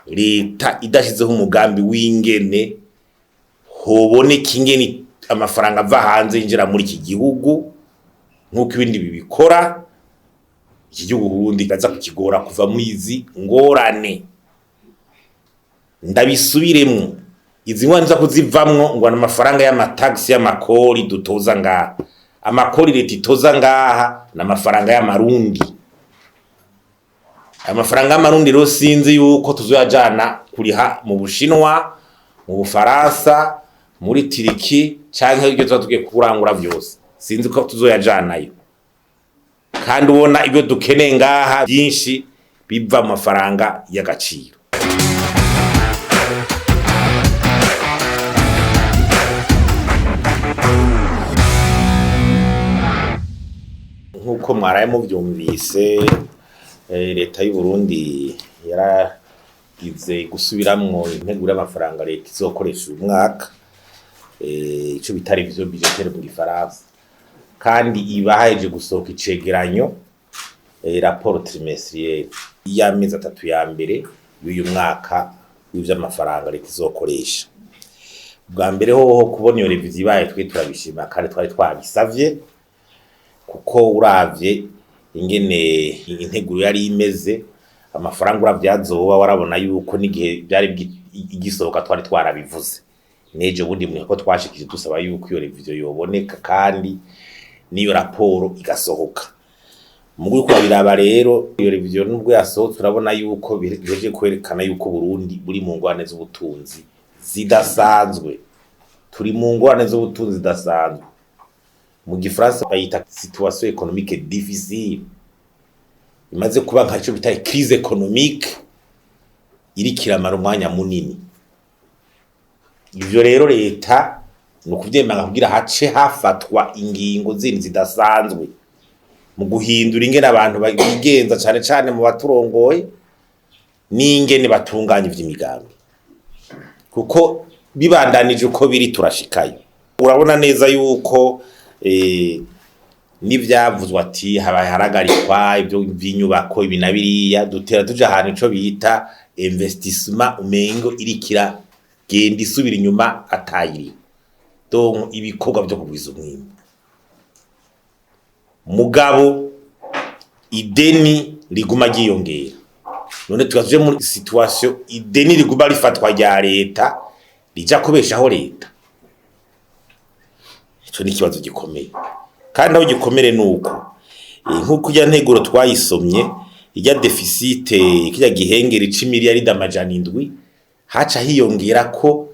leta idashizeho umugambi w'ingene hoboneka ingene amafaranga ava hanze yinjira muri iki gihugu nk'uko ibindi bibikora, iki gihugu Burundi gaza kukigora kuva muri izi ngorane. Ndabisubiremo, izi ngwani za kuzivamwo ngo amafaranga y'amataxi y'amakori dutoza ngaha, amakori leta itoza ngaha n'amafaranga y'amarundi. Amafaranga y'amarundi rero sinzi yuko tuzoyajana kuriha mu Bushinwa, mu Bufaransa, muri Turiki canke ibyo tugiye kurangura vyose, sinzi ko tuzoyajanayo. Kandi ubona ibyo dukeneye ngaha byinshi biva mu mafaranga y'agaciro. Nkuko mwaraye muvyumvise, leta y'u Burundi yaragize gusubiramwo integuro y'amafaranga leta izokoresha uyu mwaka, ico bitari vyo budgetaire mu Gifaransa, kandi ibahaje gusohoka icegeranyo rapport trimestrielle y'amezi 3 ya mbere y'uyu mwaka w'ivy'amafaranga leta izokoresha. Bwa mbere ho kubona iyo revision ibaye twe turabishima kandi twari twabisavye, kuko uravye ingene integuro yari imeze, amafaranga uravyazoba warabona yuko n'igihe byari igisohoka twari twarabivuze. Neje bundi mwe ko twashikije dusaba yuko iyo revision yoboneka kandi niyo raporo igasohoka. Muguye ko biraba rero iyo revision nubwo yasohotse turabona yuko biheje kwerekana yuko Burundi buri mu ngwane z'ubutunzi zidasanzwe. Turi mu ngwane z'ubutunzi zidasanzwe. Mu Gifaransa bayita situation économique difficile. Imaze kuba nkaco bita crise économique iri kiramara umwanya munini. Ivyo rero leta no kuvyemanga kugira hace hafatwa ingingo zindi zidasanzwe mu guhindura ingene abantu bigenza cyane cyane mu baturongoye n'ingene batunganya ivy'imigambi, kuko bibandanije uko biri turashikayo. Urabona neza yuko n'ivyavuzwe ati habaye haragarikwa ibyo by'inyubako ibinabiriya dutera tuja ahantu ico bita investissement umengo irikira genda isubira inyuma atayiri. Donc ibikorwa byo kugwiza umwimbo mugabo ideni riguma giyongera. None tugaje muri situation ideni riguma rifatwa rya leta rija kubeshaho leta. Ico ni kibazo gikomeye, kandi aho gikomere nuko nkuko ya nteguro twayisomye ijya deficit kijya gihengeri 10 miliyari amajana 7 haca hiyongera ko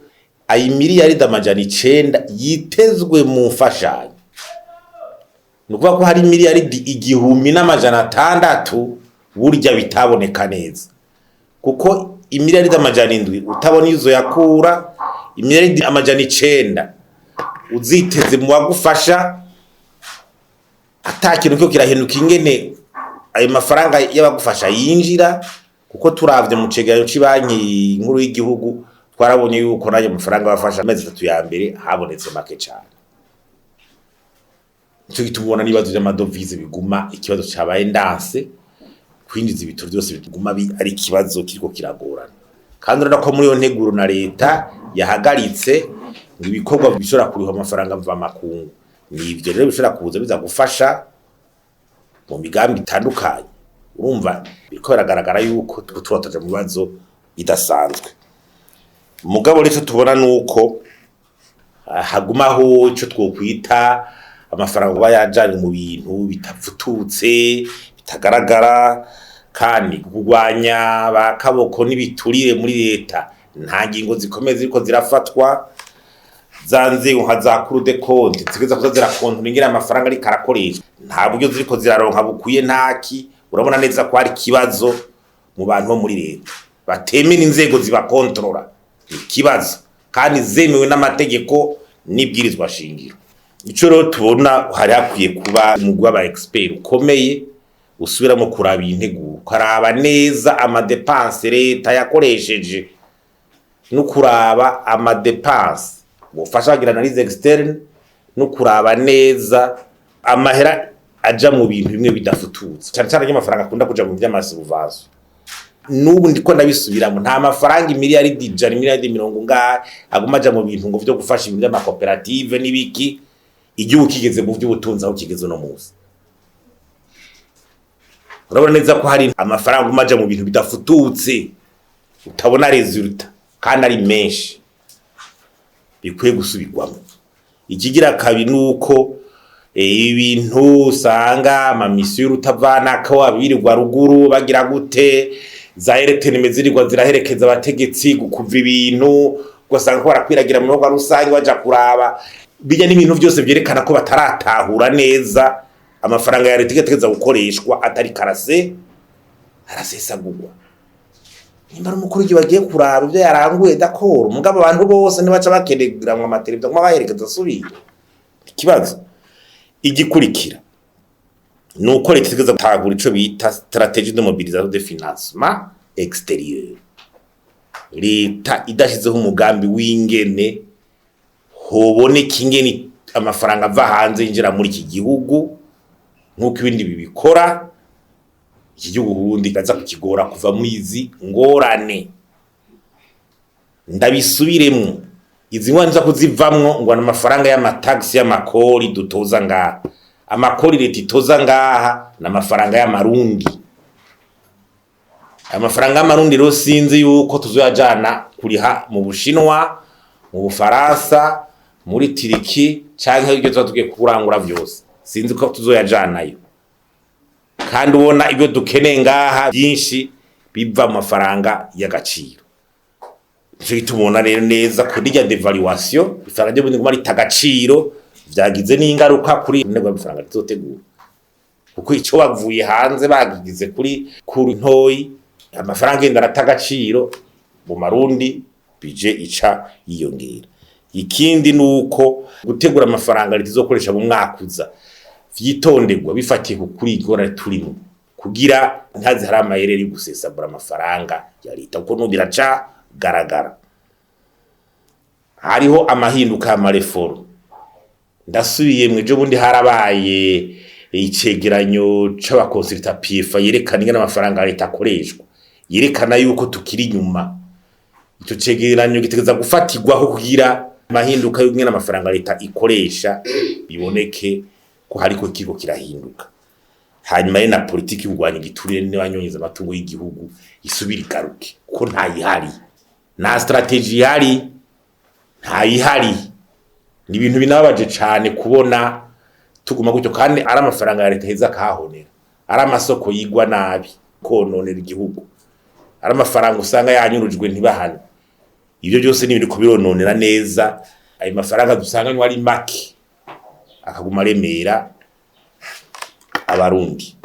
ayi miliyari amajana 9 yitezwe mu mfashanyo. Nukuvuga ko hari miliyari 1,600 burya bitaboneka neza, kuko imiliyari amajana 7 utabona izo yakura, imiliyari amajana 9 uziteze mu bagufasha atakintu cyo kirahenuka ingene ayo mafaranga y'abagufasha yinjira. Kuko turavye mu cegeranyo c'Ibanki Nkuru y'Igihugu twarabonye yuko nayo mafaranga bafasha amezi 3 ya mbere habonetse make cyane. Cyo gitubona nibazo by'amadovize biguma ikibazo cyabaye ndanse, kwinjiza ibitoro byose biguma ari ikibazo kiriko kiragorana. Kandi urana ko muri yo nteguro na leta yahagaritse ngo ibikorwa bishobora kuriho amafaranga mva makungu. Nivyo rero bishobora kuza biza gufasha mu migambi itandukanye. Urumva biko biragaragara yuko turatoje mu bibazo bidasanzwe. Mugabo rero tubona nuko hagumaho ico twokwita amafaranga bayajanye mu bintu bitavututse bitagaragara, kandi kugwanya bakaboko nibiturire muri leta nta ngingo zikomeye ziriko zirafatwa. Zanze uhazakuru de konti zigeza kuzazira konti ningira amafaranga ari karakoresha nta buryo ziriko ziraronka bukuye ntaki. Urabona neza ko hari kibazo mu bantu bo muri leta batemera inzego ziba controla ikibazo kandi zemewe n'amategeko n'ibwirizwa shingiro. Ico rero tubona hari hakwiye kuba umugwi w'aba expert ukomeye usubiramo kuraba integuro, karaba neza amadepense leta yakoresheje no kuraba amadepense bufasha kugira analyse externe no kuraba neza amahera aja mu bintu bimwe bidafututse cyane cyane y'amafaranga akunda kuja mu by'amasubvention. n'ubu ndiko ndabisubiramo nta mafaranga miliyaridi ijana miliyaridi 100 aguma aja mu bintu ngo byo gufasha ibintu by'amakoperative n'ibiki igihugu kigeze mu by'ubutunzi aho kigeze no muzi. Urabona neza ko hari amafaranga umaja mu bintu bidafututse utabona resulta kandi ari menshi bikwiye gusubirwamo. Ikigira kabi nuko ibintu usanga amamisiyo rutavana ko abirirwa ruguru bagira gute za RTN mezirirwa ziraherekeza abategetsi gukuva ibintu gusanga ko barakwiragira mu bihugu rusange baja kuraba bijya n'ibintu byose byerekana ko bataratahura neza amafaranga ya leta itegeza gukoreshwa atari karase arasesagurwa. Nimba umukuru gibagiye kuraba ibyo yaranguye dakoro mugabo abantu bose nibaca bakenegira mu mateleviziyo ngo baherekeza subira. Ikibazo igikurikira nuko leta itegeza gutagura ico bita stratégie de mobilisation de financement extérieur. Leta idashizeho umugambi w'ingene hoboneka ingene amafaranga ava hanze yinjira muri iki gihugu nkuko ibindi bibikora, iki gihugu Burundi kaza kukigora kuva muri izi ngorane. Ndabisubiremo izi ngwani za kuzivamwo ngo amafaranga y'amataxi y'amakori dutoza ngaha, amakori leta itoza ngaha n'amafaranga y'amarundi. Amafaranga y'amarundi rero sinzi yuko tuzoyajana kuriha mu Bushinwa, mu Bufaransa, muri Turiki canke ibyo tugiye kurangura byose sinzi ko tuzoyajanayo. Kandi ubona ibyo dukeneye ngaha byinshi biva mu mafaranga y'agaciro. Cyo gitumona rero neza ko dijya devaluation ifaranga ryo bundi ari tagaciro byagize n'ingaruka kuri nego amafaranga tuzotegura. Kuko icyo bavuye hanze bagize kuri ntoyi amafaranga yenda aratagaciro mu marundi bije ica yiyongera. Ikindi nuko gutegura amafaranga litizokoresha mu mwaka uza vyitonderwa bifatiye kuri igora turimo kugira ntazi hari amayereri gusesabura amafaranga ya leta kuko no biraca garagara. Hariho amahinduka amareforo ndasubiye mwejo bundi harabaye icegeranyo c'abakonsulta PFA yerekana ingana amafaranga ya leta akoreshwa, yerekana yuko tukiri nyuma. Ico cegeranyo gitegeza gufatirwaho kugira mahinduka y'ingena amafaranga leta ikoresha biboneke ko hariko kigo kirahinduka. Hanyuma na politiki y'ugwanya giturire n'abanyonyeza amatungo y'igihugu isubira igaruke ko ntayihari na strategy yari ntayihari. Ni ibintu binababaje cyane kubona tuguma gutyo kandi ari amafaranga ya leta heza kahonera, ari amasoko yigwa nabi kononera igihugu, ari amafaranga usanga yanyurujwe ntibahane. Ibyo byose ni ibintu kubirononera neza. Ayo mafaranga dusanga ari make akaguma remera abarundi.